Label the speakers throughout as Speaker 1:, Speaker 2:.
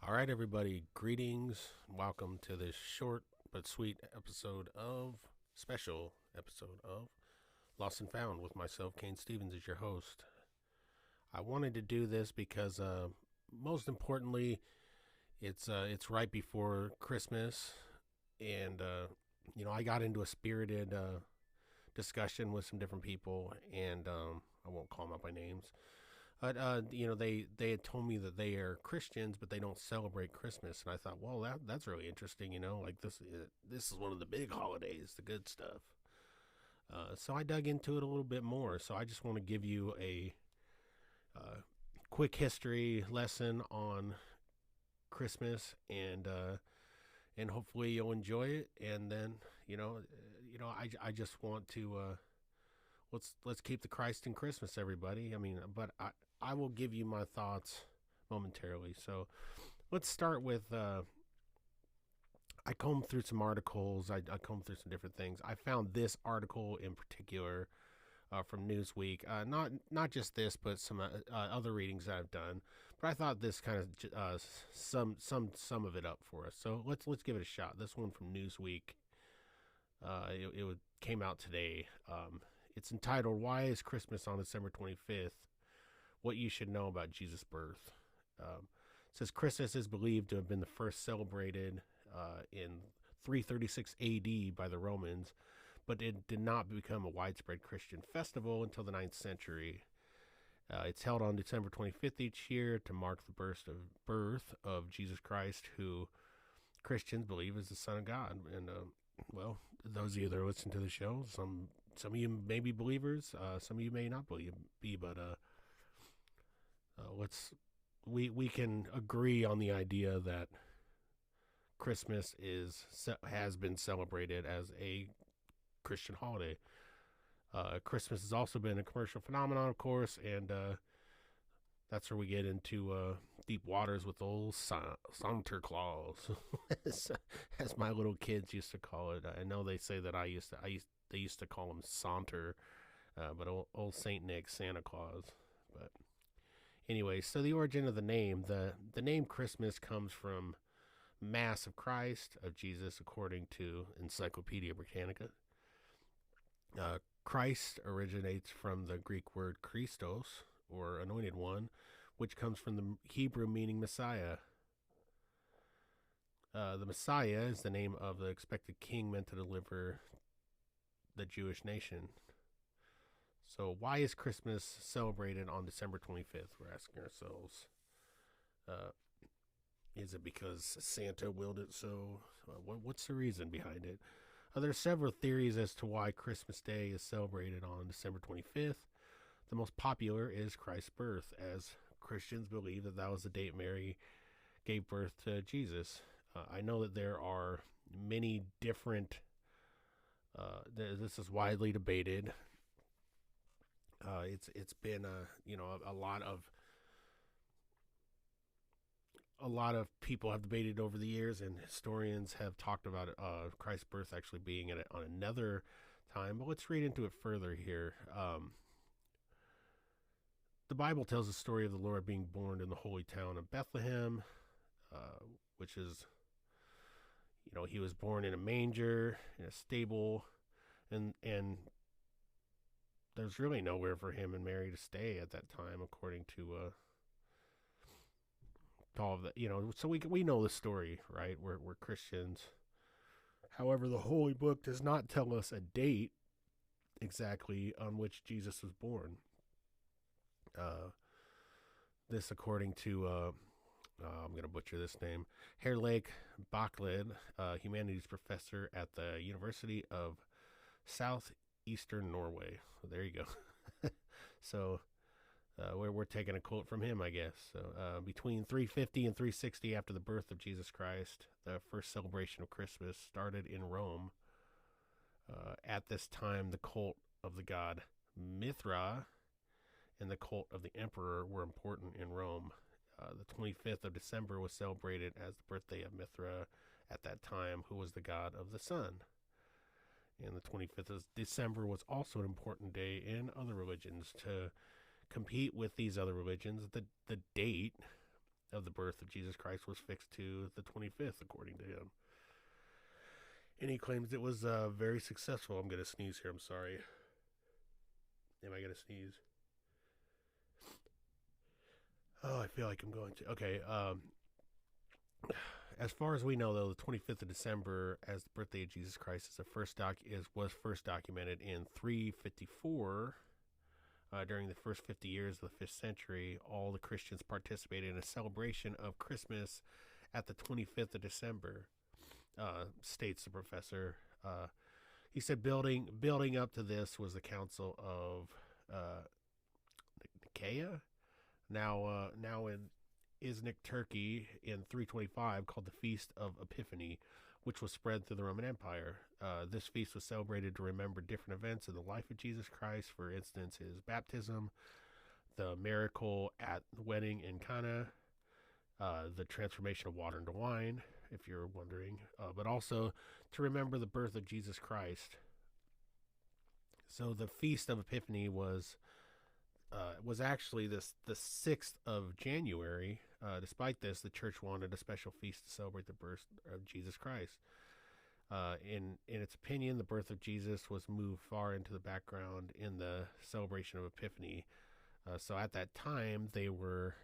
Speaker 1: All right, everybody, greetings. Welcome to this short but sweet special episode of Lost and Found with myself, Cain Stevens, as your host. I wanted to do this because, most importantly, it's right before Christmas, and I got into a spirited discussion with some different people, and I won't call them out by names. But they had told me that they are Christians, but they don't celebrate Christmas, and I thought, well, that's really interesting. Like this is one of the big holidays, the good stuff. So I dug into it a little bit more. So I just want to give you a quick history lesson on Christmas, and hopefully you'll enjoy it. And then I just want to. Let's keep the Christ in Christmas, everybody. But I will give you my thoughts momentarily. So let's start with. I combed through some articles. I combed through some different things. I found this article in particular from Newsweek. Not just this, but some other readings that I've done. But I thought this kind of some of it up for us. So let's give it a shot. This one from Newsweek. It came out today. It's entitled, "Why is Christmas on December 25th? What you should know about Jesus' birth." It says Christmas is believed to have been the first celebrated in 336 AD by the Romans, but it did not become a widespread Christian festival until the 9th century. It's held on December 25th each year to mark the birth of Jesus Christ, who Christians believe is the Son of God. And well, those of you that are listening to the show, some of you may be believers, some of you may not be, but we can agree on the idea that Christmas has been celebrated as a Christian holiday. Christmas has also been a commercial phenomenon, of course, and that's where we get into deep waters with old Santa Claus, as my little kids used to call it. I know they say that they used to call him Saunter, but old Saint Nick, Santa Claus. But anyway, so the origin of the name, the name Christmas comes from Mass of Christ, of Jesus, according to Encyclopedia Britannica. Christ originates from the Greek word Christos, or anointed one, which comes from the Hebrew meaning Messiah. The Messiah is the name of the expected king meant to deliver the Jewish nation. So why is Christmas celebrated on December 25th? We're asking ourselves. Is it because Santa willed it so? What's the reason behind it? There are several theories as to why Christmas Day is celebrated on December 25th. The most popular is Christ's birth, as Christians believe that was the date Mary gave birth to Jesus. I know that there are many different. This is widely debated. It's been a lot of people have debated over the years, and historians have talked about Christ's birth actually being on another time. But let's read into it further here. The Bible tells the story of the Lord being born in the holy town of Bethlehem, which is, he was born in a manger, in a stable, and there's really nowhere for him and Mary to stay at that time, according to all of that. So we know the story, right? We're Christians. However, the Holy Book does not tell us a date exactly on which Jesus was born. This according to, I'm going to butcher this name, Herlake Baklid, humanities professor at the University of Southeastern Norway. So there you go. So we're taking a quote from him, I guess. So between 350 and 360 after the birth of Jesus Christ, the first celebration of Christmas started in Rome. At this time, the cult of the god Mithra and the cult of the emperor were important in Rome. The 25th of December was celebrated as the birthday of Mithra at that time, who was the god of the sun. And the 25th of December was also an important day in other religions. To compete with these other religions, the date of the birth of Jesus Christ was fixed to the 25th, according to him. And he claims it was very successful. I'm going to sneeze here. I'm sorry. Am I going to sneeze? Oh, I feel like I'm going to. Okay. As far as we know, though, the 25th of December as the birthday of Jesus Christ was first documented in 354. During the first 50 years of the 5th century, all the Christians participated in a celebration of Christmas at the 25th of December, states the professor. He said building up to this was the Council of Nicaea, now in Iznik, Turkey, in 325, called the Feast of Epiphany, which was spread through the Roman Empire. This feast was celebrated to remember different events in the life of Jesus Christ. For instance, his baptism, the miracle at the wedding in Cana, the transformation of water into wine, if you're wondering, but also to remember the birth of Jesus Christ. So the Feast of Epiphany was actually the 6th of January. Despite this, the church wanted a special feast to celebrate the birth of Jesus Christ. In its opinion, the birth of Jesus was moved far into the background in the celebration of Epiphany. So at that time, they were,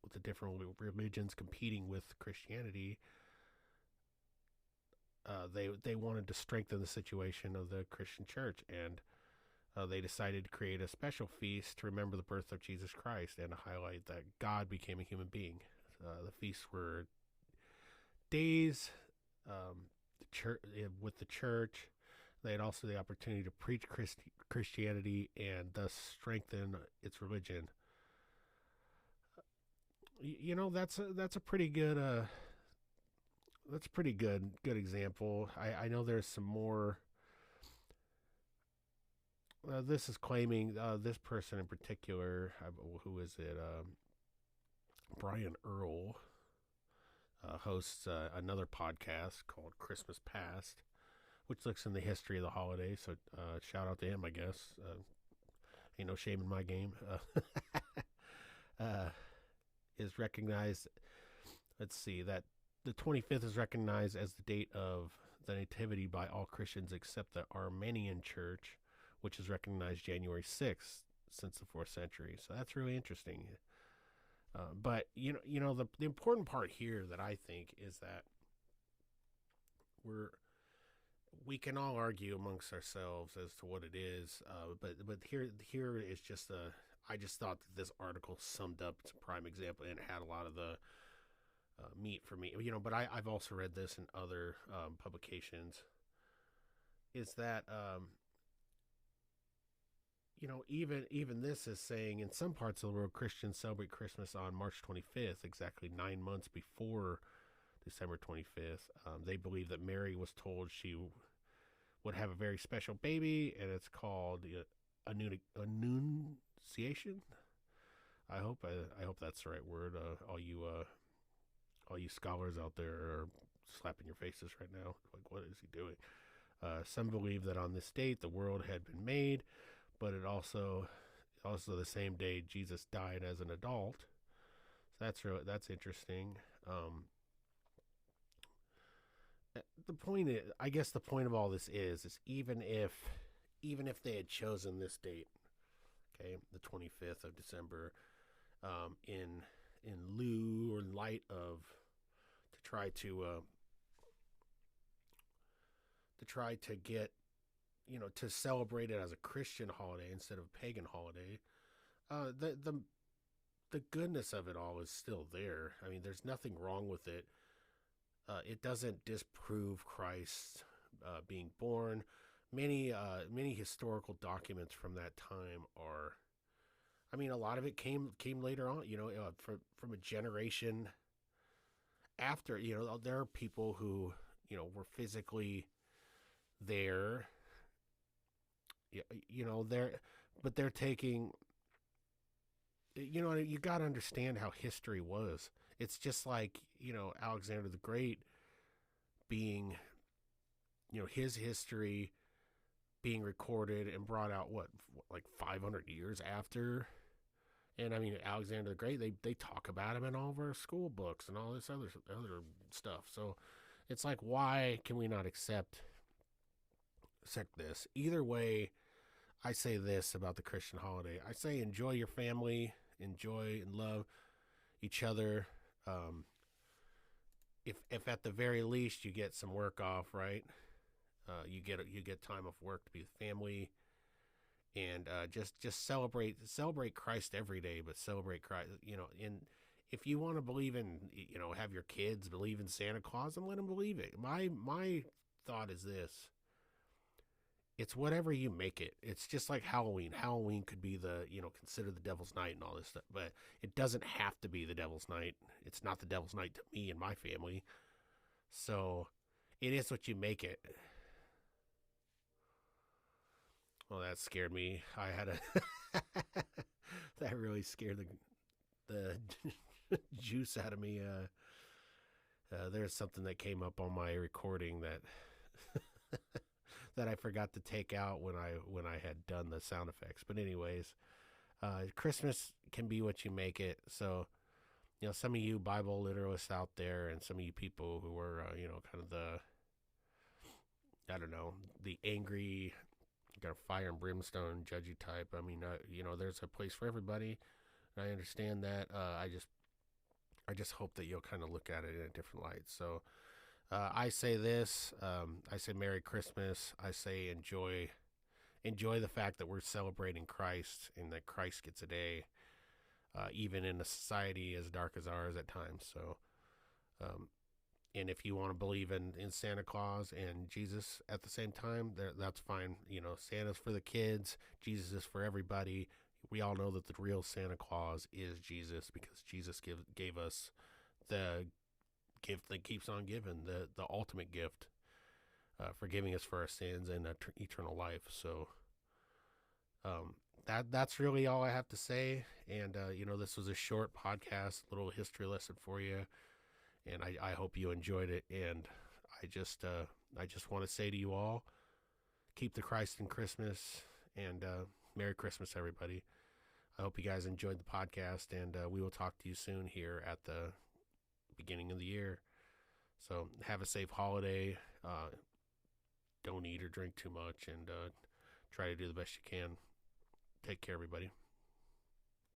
Speaker 1: with the different religions competing with Christianity, they wanted to strengthen the situation of the Christian church, and they decided to create a special feast to remember the birth of Jesus Christ and to highlight that God became a human being. The feasts were days with the church. They had also the opportunity to preach Christianity and thus strengthen its religion. That's a pretty good good example. I know there's some more. This is claiming this person in particular. Who is it? Brian Earl hosts another podcast called Christmas Past, which looks in the history of the holiday. So shout out to him, I guess. Ain't no shame in my game. Is recognized. Let's see, that the 25th is recognized as the date of the Nativity by all Christians except the Armenian Church, which is recognized January 6th since the 4th century. So that's really interesting. But the important part here that I think is that we can all argue amongst ourselves as to what it is. But here is just I just thought that this article summed up its prime example, and it had a lot of the meat for me. But I've also read this in other publications. Is that even this is saying in some parts of the world, Christians celebrate Christmas on March 25th, exactly 9 months before December 25th. They believe that Mary was told she would have a very special baby, and it's called Annunciation. I hope that's the right word. All you scholars out there are slapping your faces right now. Like, what is he doing? Some believe that on this date the world had been made, but it also the same day Jesus died as an adult. So that's interesting. The point is, I guess the point of all this is even if they had chosen this date, okay, the 25th of December, in lieu or in light of to try to get, to celebrate it as a Christian holiday instead of a pagan holiday, the goodness of it all is still there. I mean, there's nothing wrong with it. It doesn't disprove Christ being born. Many historical documents from that time are, I mean, a lot of it came later on. From a generation after. There are people who were physically there. But they're taking. You got to understand how history was. It's just like, Alexander the Great being, his history being recorded and brought out, like 500 years after. And I mean, Alexander the Great, they talk about him in all of our school books and all this other stuff. So it's like, why can we not accept this? Either way, I say this about the Christian holiday. I say enjoy your family, enjoy and love each other. Um, if at the very least you get some work off, right? You get time off work to be with family, and just celebrate Christ every day, but celebrate Christ. In if you want to believe in, have your kids believe in Santa Claus, and let them believe it. My thought is this: it's whatever you make it. It's just like Halloween. Halloween could be considered the devil's night and all this stuff, but it doesn't have to be the devil's night. It's not the devil's night to me and my family. So it is what you make it. Well, that scared me. I had a that really scared the juice out of me. There's something that came up on my recording that that I forgot to take out when I had done the sound effects. But anyways, Christmas can be what you make it. So some of you Bible literalists out there, and some of you people who are kind of the angry, got a fire and brimstone judgy type. I mean, there's a place for everybody. And I understand that. I just hope that you'll kind of look at it in a different light. So I say this. I say Merry Christmas. I say enjoy the fact that we're celebrating Christ and that Christ gets a day, even in a society as dark as ours at times. So, and if you want to believe in Santa Claus and Jesus at the same time, that's fine. Santa's for the kids. Jesus is for everybody. We all know that the real Santa Claus is Jesus, because Jesus gave us the gift that keeps on giving, the ultimate gift, forgiving us for our sins and eternal life. So that's really all I have to say. And this was a short podcast, little history lesson for you, and I hope you enjoyed it. And I just want to say to you all, keep the Christ in Christmas, and Merry Christmas, everybody. I hope you guys enjoyed the podcast, and we will talk to you soon here at the beginning of the year. So have a safe holiday. Don't eat or drink too much, and try to do the best you can. Take care, everybody.